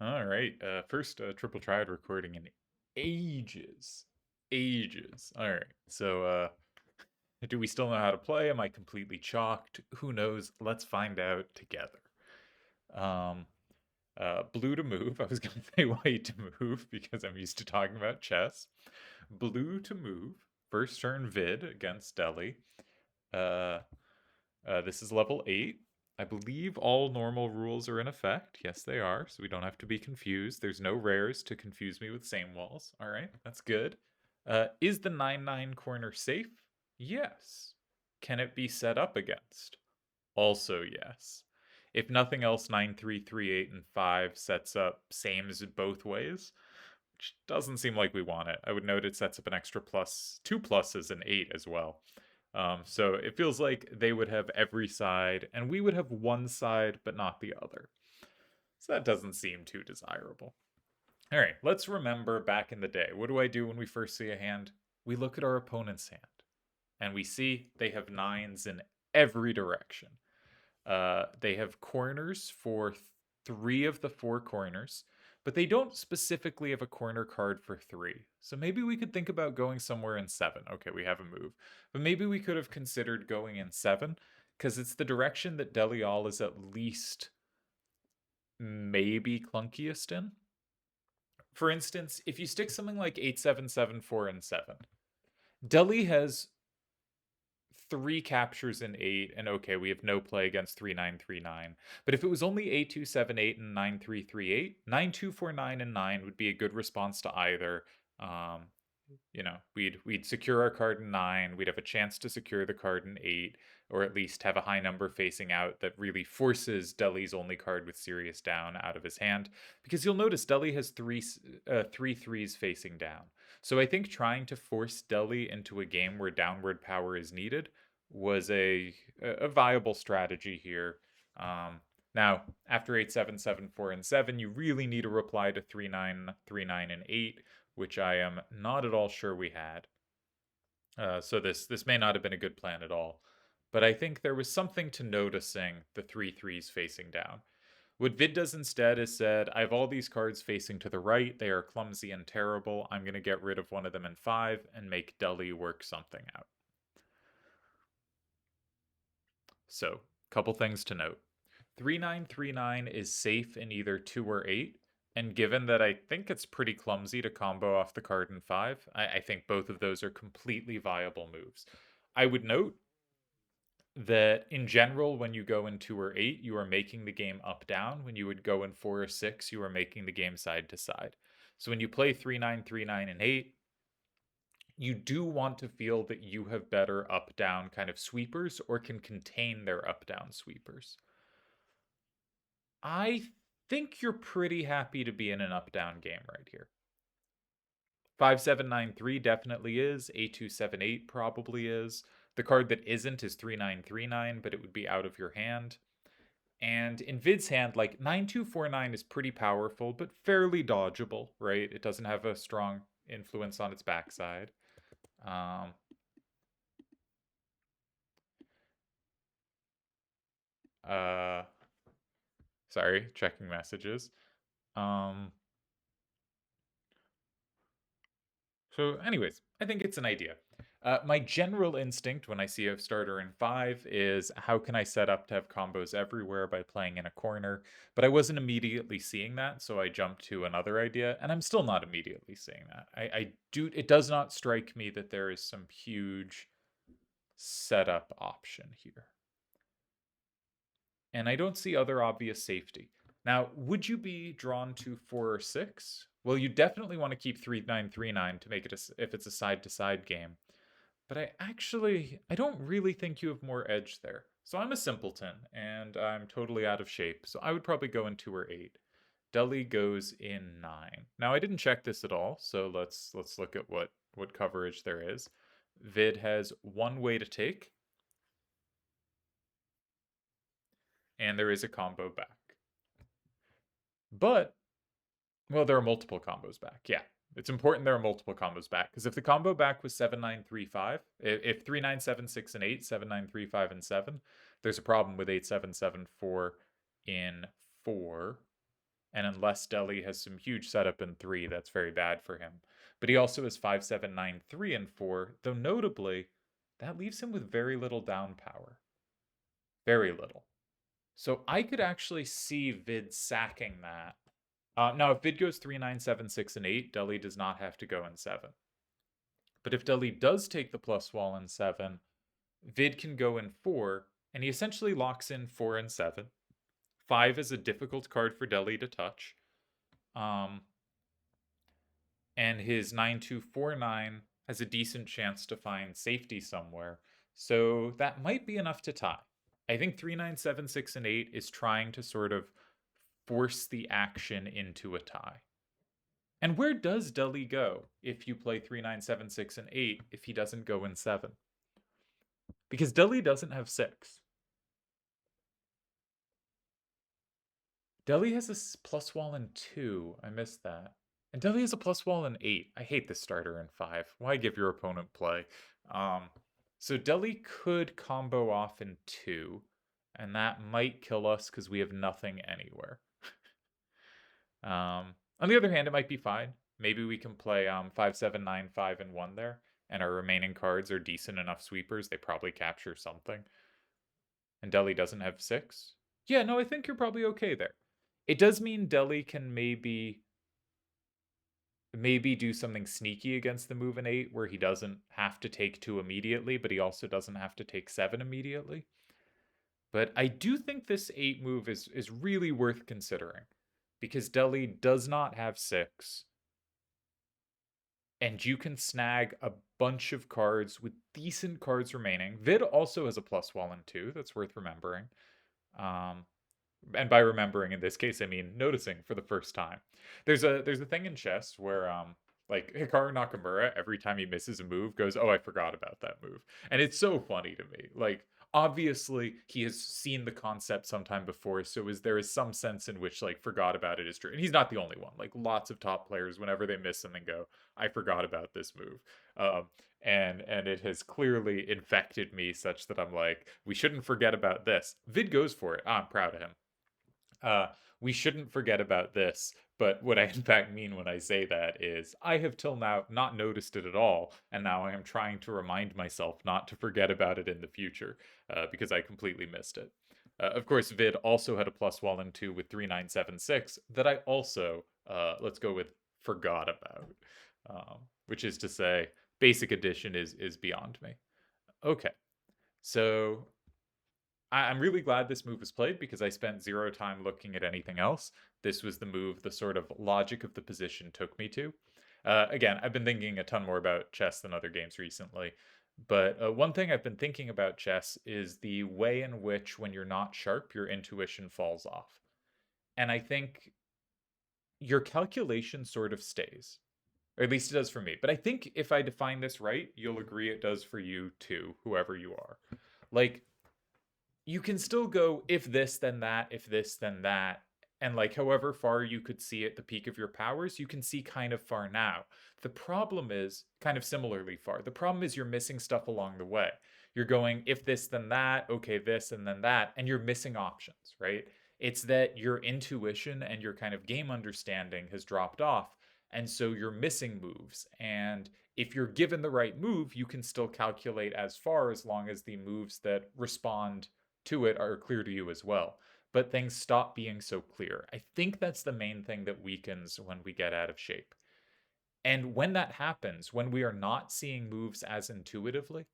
All right. First triple triad recording in ages. Ages. All right. So, do we still know how to play? Am I completely chalked? Who knows? Let's find out together. Um, blue to move. I was going to say white to move because I'm used to talking about chess. Blue to move. First turn vid against Deli. Uh, this is level 8. I believe all normal rules are in effect. Yes, they are, so we don't have to be confused. There's no rares to confuse me with same walls. All right, that's good. Is the 9-9 corner safe? Yes. Can it be set up against? Also, yes. If nothing else, 9-3, 3-8, and 5 sets up same as both ways, which doesn't seem like we want it. I would note it sets up an extra plus, 2 pluses, and 8 as well. So it feels like they would have every side, and we would have one side, but not the other. So that doesn't seem too desirable. All right, let's remember back in the day. What do I do when we first see a hand? We look at our opponent's hand, and we see they have nines in every direction. They have corners for 3 of the 4 corners, but they don't specifically have a corner card for 3. So maybe we could think about going somewhere in 7. Okay, we have a move. But maybe we could have considered going in 7, because it's the direction that Delial is at least maybe clunkiest in. For instance, if you stick something like 8, 7, 7, 4, and 7, Deli has 3 captures in 8, and okay, we have no play against 3-9-3-9. But if it was only 8-2-7-8 and 9-3-3-8, 9-2-4-9 and 9 would be a good response to either. We'd secure our card in 9, we'd have a chance to secure the card in 8, or at least have a high number facing out that really forces Deli's only card with serious down out of his hand. Because you'll notice Deli has three threes facing down. So I think trying to force Deli into a game where downward power is needed was a viable strategy here. Now, after 8, 7, 7, 4, and 7, you really need a reply to 3, 9, 3, 9, and 8, which I am not at all sure we had. So this may not have been a good plan at all. But I think there was something to noticing the 3 threes facing down. What Vid does instead is said, I have all these cards facing to the right. They are clumsy and terrible. I'm going to get rid of one of them in 5 and make Deli work something out. So, couple things to note. 3-9-3-9 is safe in either 2 or 8, and given that I think it's pretty clumsy to combo off the card in 5, I think both of those are completely viable moves. I would note that in general, when you go in 2 or 8, you are making the game up-down. When you would go in 4 or 6, you are making the game side-to-side. So when you play 3-9-3-9 and 8, you do want to feel that you have better up-down kind of sweepers or can contain their up-down sweepers. I think you're pretty happy to be in an up-down game right here. 5-7-9-3 definitely is. 8-2-7-8 probably is. The card that isn't is 3-9-3-9, but it would be out of your hand. And in Vid's hand, like 9-2-4-9 is pretty powerful, but fairly dodgeable, right? It doesn't have a strong influence on its backside. Sorry, checking messages. So anyways, I think it's an idea. My general instinct when I see a starter in 5 is how can I set up to have combos everywhere by playing in a corner, but I wasn't immediately seeing that, so I jumped to another idea, and I'm still not immediately seeing that. It does not strike me that there is some huge setup option here. And I don't see other obvious safety. Now, would you be drawn to 4 or 6? Well, you definitely want to keep 3-9-3-9 to make it if it's a side-to-side game. But I don't really think you have more edge there. So I'm a simpleton, and I'm totally out of shape. So I would probably go in 2 or 8. Deli goes in 9. Now I didn't check this at all, so let's look at what coverage there is. Vid has one way to take, and there is a combo back. But, well, there are multiple combos back. Yeah, it's important there are multiple combos back, because if the combo back was 7-9-3-5, if 3-9-7-6 and 8, 7-9-3-5 and 7, there's a problem with 8-7-7-4 in 4. And unless Deli has some huge setup in 3, that's very bad for him. But he also has 5, 7, 9, 3, and 4, though notably, that leaves him with very little down power. Very little. So I could actually see Vid sacking that. Now, if Vid goes 3, 9, 7, 6, and 8, Deli does not have to go in 7. But if Deli does take the plus wall in 7, Vid can go in 4, and he essentially locks in 4 and 7. 5 is a difficult card for Deli to touch. And his 9249 has a decent chance to find safety somewhere. So that might be enough to tie. I think 3, 9, 7, 6, and 8 is trying to sort of force the action into a tie. And where does Deli go if you play 3, 9, 7, 6, and 8 if he doesn't go in 7? Because Deli doesn't have 6. Deli has a plus wall in 2. I missed that. And Deli has a plus wall in 8. I hate this starter in 5. Why give your opponent play? So Deli could combo off in 2. And that might kill us because we have nothing anywhere. On the other hand, it might be fine. Maybe we can play 5, 7, 9, 5, and 1 there. And our remaining cards are decent enough sweepers. They probably capture something. And Deli doesn't have 6. Yeah, no, I think you're probably okay there. It does mean Deli can maybe do something sneaky against the move in 8 where he doesn't have to take 2 immediately, but he also doesn't have to take 7 immediately. But I do think this 8 move is really worth considering because Deli does not have 6. And you can snag a bunch of cards with decent cards remaining. Vid also has a plus wall in 2. That's worth remembering. And by remembering in this case, I mean noticing for the first time. There's a thing in chess where like Hikaru Nakamura, every time he misses a move, goes, "Oh, I forgot about that move," and it's so funny to me. Like obviously he has seen the concept sometime before, so there is some sense in which like forgot about it is true, and he's not the only one. Like lots of top players, whenever they miss something, go, "I forgot about this move." And it has clearly infected me such that I'm like, we shouldn't forget about this. Vid goes for it. I'm proud of him. We shouldn't forget about this, but what I in fact mean when I say that is I have till now not noticed it at all, and now I am trying to remind myself not to forget about it in the future, because I completely missed it. Of course, Vid also had a plus wall in 2 with 3976 that I also, let's go with, forgot about, which is to say, Basic Edition is beyond me. Okay, so I'm really glad this move was played because I spent 0 time looking at anything else. This was the move the sort of logic of the position took me to. Again, I've been thinking a ton more about chess than other games recently, but one thing I've been thinking about chess is the way in which when you're not sharp, your intuition falls off. And I think your calculation sort of stays. Or at least it does for me. But I think if I define this right, you'll agree it does for you too, whoever you are. Like, you can still go if this then that, if this then that, and like however far you could see at the peak of your powers, you can see kind of far now. The problem is kind of similarly far. The problem is you're missing stuff along the way. You're going if this then that, okay, this and then that, and you're missing options, right? It's that your intuition and your kind of game understanding has dropped off, and so you're missing moves. And if you're given the right move, you can still calculate as far as long as the moves that respond to it are clear to you as well. But things stop being so clear. I think that's the main thing that weakens when we get out of shape. And when that happens, when we are not seeing moves as intuitively,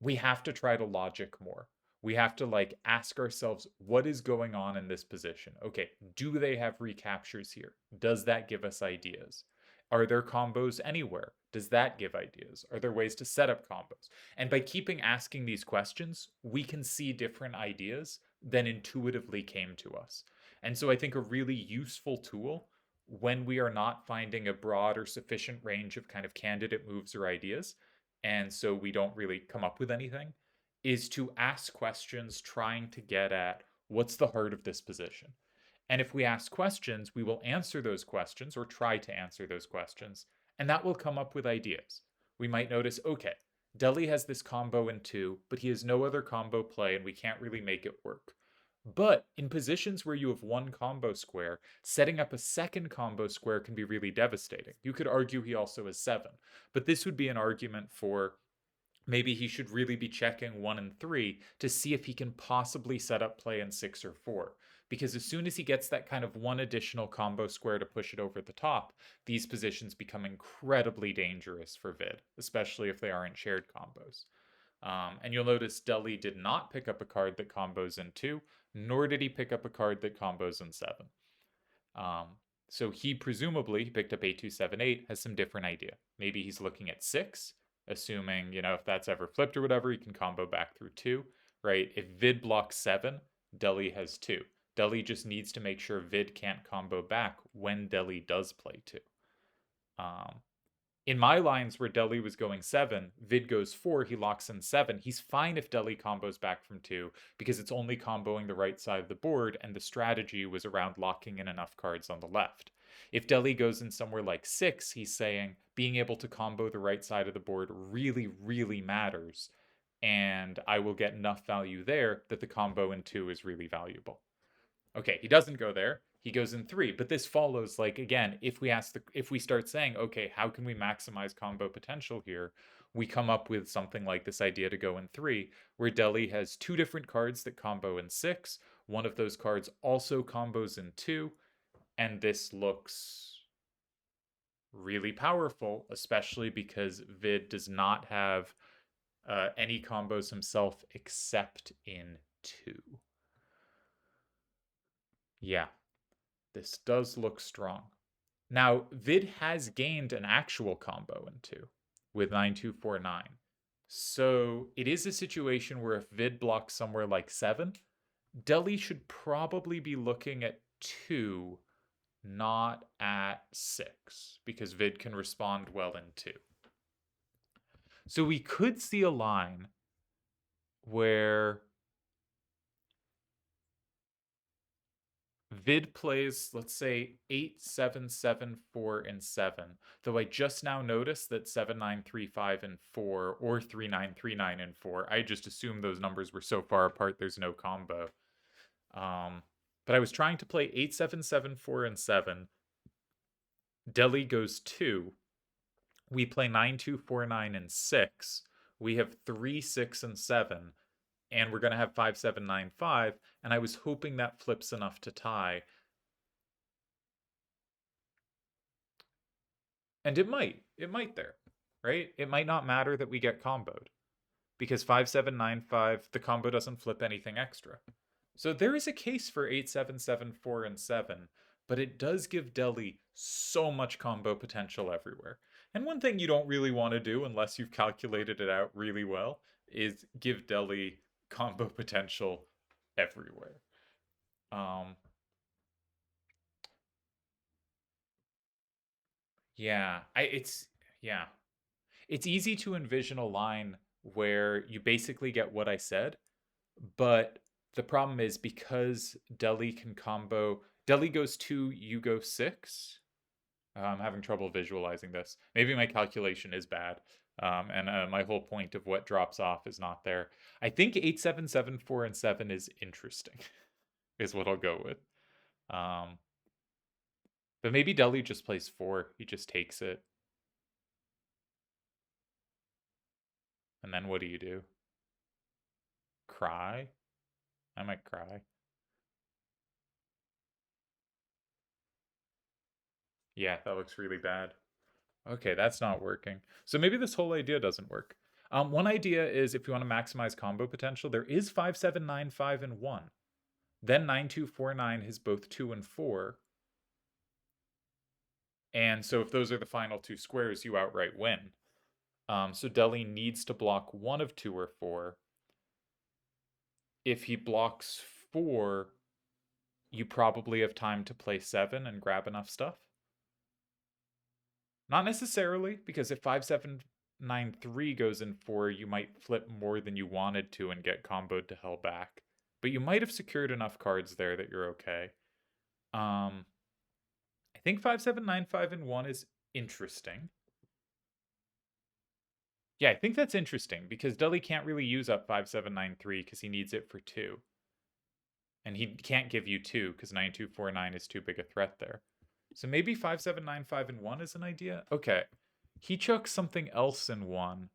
we have to try to logic more. We have to like ask ourselves, what is going on in this position? Okay, do they have recaptures here? Does that give us ideas? Are there combos anywhere? Does that give ideas? Are there ways to set up combos? And by keeping asking these questions, we can see different ideas than intuitively came to us. And so I think a really useful tool when we are not finding a broad or sufficient range of kind of candidate moves or ideas, and so we don't really come up with anything, is to ask questions trying to get at what's the heart of this position. And if we ask questions, we will answer those questions or try to answer those questions, and that will come up with ideas. We might notice, okay, Deli has this combo in 2, but he has no other combo play and we can't really make it work. But in positions where you have one combo square, setting up a second combo square can be really devastating. You could argue he also has 7, but this would be an argument for maybe he should really be checking 1 and 3 to see if he can possibly set up play in 6 or 4. Because as soon as he gets that kind of one additional combo square to push it over the top, these positions become incredibly dangerous for Vid, especially if they aren't shared combos. And you'll notice Deli did not pick up a card that combos in 2, nor did he pick up a card that combos in 7. Um, so he presumably picked up 8278, has some different idea. Maybe he's looking at 6, assuming, if that's ever flipped or whatever, he can combo back through 2, right? If Vid blocks 7, Deli has 2. Deli just needs to make sure Vid can't combo back when Deli does play 2. Um, in my lines where Deli was going 7, Vid goes 4, he locks in 7. He's fine if Deli combos back from 2 because it's only comboing the right side of the board and the strategy was around locking in enough cards on the left. If Deli goes in somewhere like 6, he's saying being able to combo the right side of the board really, really matters, and I will get enough value there that the combo in 2 is really valuable. Okay, he doesn't go there. He goes in 3, but this follows, like, again, if we start saying, okay, how can we maximize combo potential here, we come up with something like this idea to go in 3, where Deli has 2 different cards that combo in 6. One of those cards also combos in 2, and this looks really powerful, especially because Vid does not have any combos himself except in 2. Yeah, this does look strong. Now, Vid has gained an actual combo in 2 with 9249. So it is a situation where if Vid blocks somewhere like 7, Deli should probably be looking at 2, not at 6, because Vid can respond well in 2. So we could see a line where Vid plays, let's say, 8, 7, 7, 4, and 7. Though I just now noticed that 7, 9, 3, 5, and 4, or 3, 9, 3, 9, and 4. I just assumed those numbers were so far apart there's no combo. But I was trying to play 8, 7, 7, 4, and 7. Deli goes 2. We play 9, 2, 4, 9, and 6. We have 3, 6, and 7. And we're going to have 5, 7, 9, 5. And I was hoping that flips enough to tie. And it might there, right? It might not matter that we get comboed because 5795, the combo doesn't flip anything extra. So there is a case for 8, 7, 7, 4, and 7, but it does give Deli so much combo potential everywhere. And one thing you don't really want to do unless you've calculated it out really well is give Deli combo potential everywhere. Yeah, yeah. It's easy to envision a line where you basically get what I said, but the problem is because Deli can combo, Deli goes 2, you go 6. I'm having trouble visualizing this. Maybe my calculation is bad, and my whole point of what drops off is not there. I think 8, 7, 7, 4, and 7 is interesting, is what I'll go with. But maybe Deli just plays 4. He just takes it. And then what do? Cry? I might cry. Yeah, that looks really bad. Okay, that's not working. So maybe this whole idea doesn't work. One idea is if you want to maximize combo potential, there is 5, 7, 9, 5, and 1. Then 9, 2, 4, 9 has both 2 and 4. And so if those are the final 2 squares, you outright win. So Deli needs to block 1 of 2 or 4. If he blocks 4, you probably have time to play 7 and grab enough stuff. Not necessarily, because if 5793 goes in 4, you might flip more than you wanted to and get comboed to hell back. But you might have secured enough cards there that you're okay. I think 5795 and 1 is interesting. Yeah, I think that's interesting because Deli can't really use up 5793 because he needs it for 2. And he can't give you 2 because 9249 is too big a threat there. So maybe 5795 in 1 is an idea? Okay. He chucks something else in 1.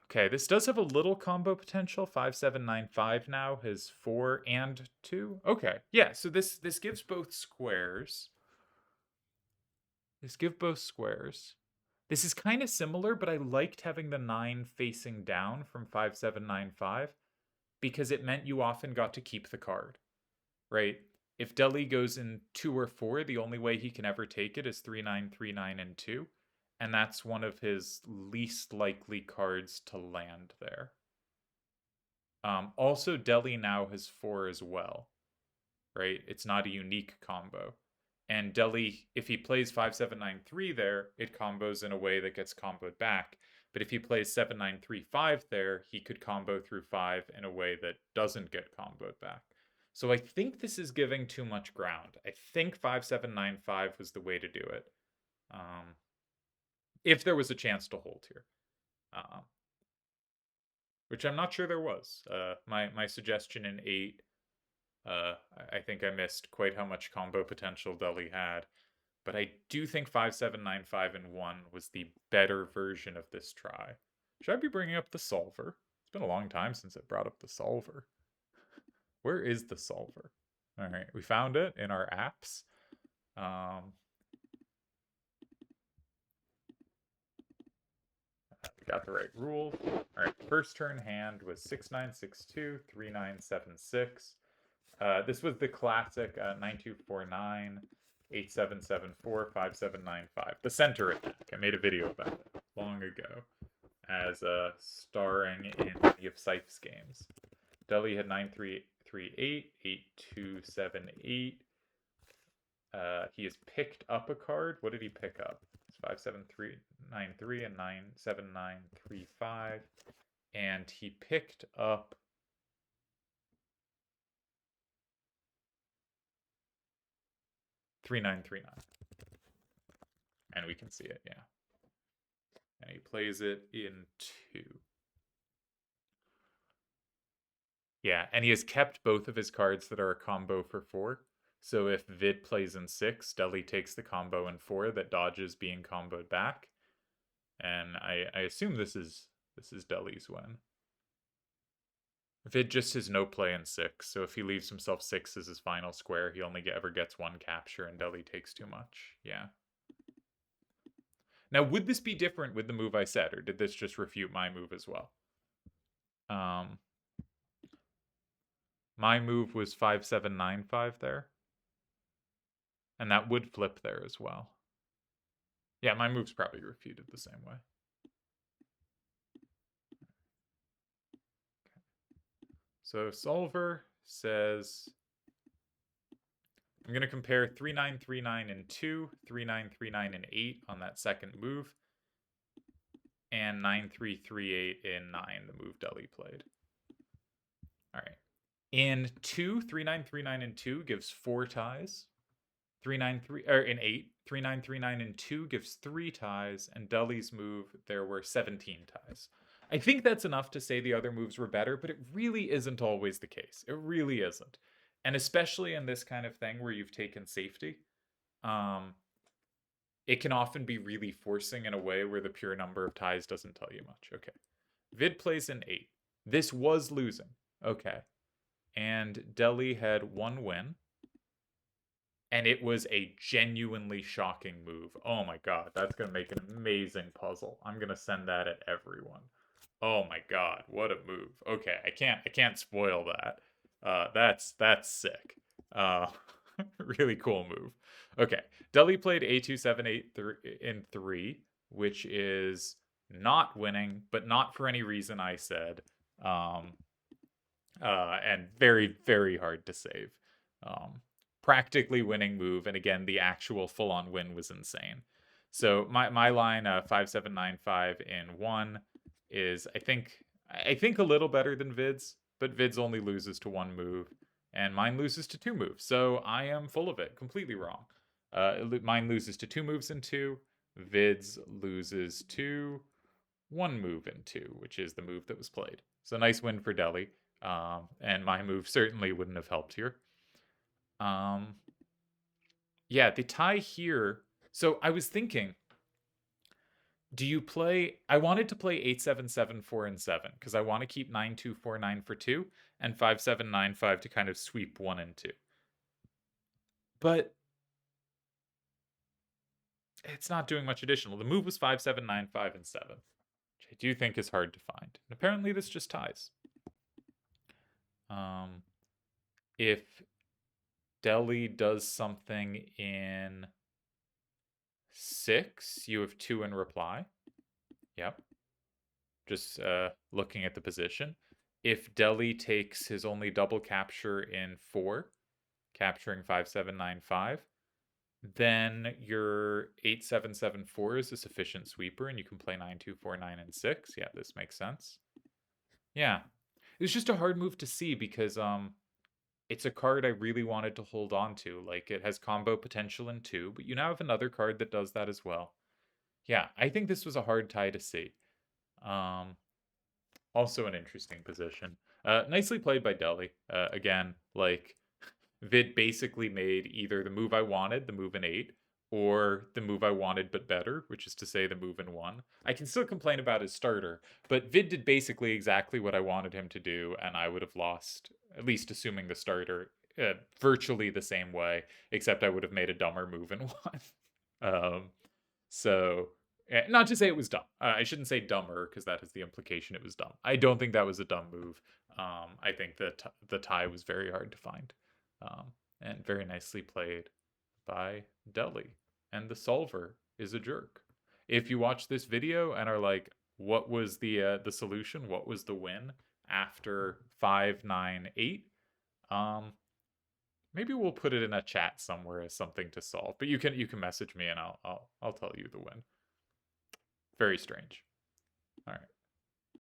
Okay, this does have a little combo potential. 5795 now has 4 and 2. Okay, yeah, so this gives both squares. This gives both squares. This is kind of similar, but I liked having the 9 facing down from 5795 because it meant you often got to keep the card, right? If Deli goes in 2 or 4, the only way he can ever take it is 3939 and 2. And that's one of his least likely cards to land there. Also, Deli now has 4 as well, right? It's not a unique combo. And Deli, if he plays 5793 there, it combos in a way that gets comboed back. But if he plays 7935 there, he could combo through 5 in a way that doesn't get comboed back. So I think this is giving too much ground. I think 5795 was the way to do it. If there was a chance to hold here. Which I'm not sure there was. My suggestion in 8, I think I missed quite how much combo potential Deli had. But I do think 5795 in 1 was the better version of this try. Should I be bringing up the solver? It's been a long time since I brought up the solver. Where is the solver? All right, we found it in our apps. We got the right rule. All right, first turn hand was 6962, 3976. This was the classic 9249, 8774, 5795. The center attack. I made a video about it long ago as starring in many of Scythe's games. Deli had 9338, 8278. He has picked up a card. What did he pick up? It's 57393 and 97935. And he picked up 3939. And we can see it, yeah. And he plays it in 2. Yeah, and he has kept both of his cards that are a combo for 4. So if Vid plays in 6, Deli takes the combo in 4 that dodges being comboed back. And I assume this is Deli's win. Vid just has no play in 6, so if he leaves himself 6 as his final square, he only ever gets 1 capture, and Deli takes too much. Yeah. Now, would this be different with the move I said, or did this just refute my move as well? My move was 5795 there. And that would flip there as well. Yeah, my move's probably refuted the same way. So solver says, I'm going to compare 3939 and 2, 3939 and 8 on that second move, and 9338 in 9, the move Deli played. All right. In 2, 3939 and 2 gives 4 ties. 393 or in 8, 3939 and 2 gives 3 ties, and Deli's move there were 17 ties. I think that's enough to say the other moves were better, but it really isn't always the case. It really isn't. And especially in this kind of thing where you've taken safety, it can often be really forcing in a way where the pure number of ties doesn't tell you much. Okay. Vid plays in 8. This was losing. Okay. And Deli had 1 win. And it was a genuinely shocking move. Oh my god, that's going to make an amazing puzzle. I'm going to send that at everyone. Oh my god, what a move. Okay, I can't spoil that. That's sick. Really cool move. Okay, Deli played A278 in 3, which is not winning, but not for any reason I said. And very, very hard to save. Practically winning move, and again, the actual full-on win was insane. So my line 5795 in 1 is I think a little better than Vid's, but Vid's only loses to 1 move, and mine loses to 2 moves. So I am full of it, completely wrong. Mine loses to 2 moves in 2. Vid's loses to 1 move in 2, which is the move that was played. So nice win for Deli. And my move certainly wouldn't have helped here. Yeah, the tie here. So I was thinking, do you play? I wanted to play 8-7-7, 4 and 7 because I want to keep 9-2-4-9 for 2 and 5-7-9-5 to kind of sweep 1 and 2. But it's not doing much additional. The move was 5-7-9-5 and 7, which I do think is hard to find. And apparently this just ties. If Deli does something in 6, you have 2 in reply. Yep. Just looking at the position. If Deli takes his only double capture in 4, capturing 5-7-9-5, then your 8-7-7-4 is a sufficient sweeper, and you can play 9-2-4-9 and 6. Yeah, this makes sense. Yeah. It was just a hard move to see because it's a card I really wanted to hold on to. Like, it has combo potential in 2, but you now have another card that does that as well. Yeah, I think this was a hard tie to see. Also an interesting position. Nicely played by Deli. Again, like, Vid basically made either the move I wanted, the move in 8, or the move I wanted but better, which is to say the move in 1. I can still complain about his starter, but Vid did basically exactly what I wanted him to do, and I would have lost, at least assuming the starter, virtually the same way, except I would have made a dumber move in 1. So, not to say it was dumb. I shouldn't say dumber because that is the implication it was dumb. I don't think that was a dumb move. I think that the tie was very hard to find, and very nicely played by Deli. And the solver is a jerk. If you watch this video and are like, "What was the solution? What was the win after 5-9-8?" Maybe we'll put it in a chat somewhere as something to solve. But you can message me and I'll tell you the win. Very strange. All right.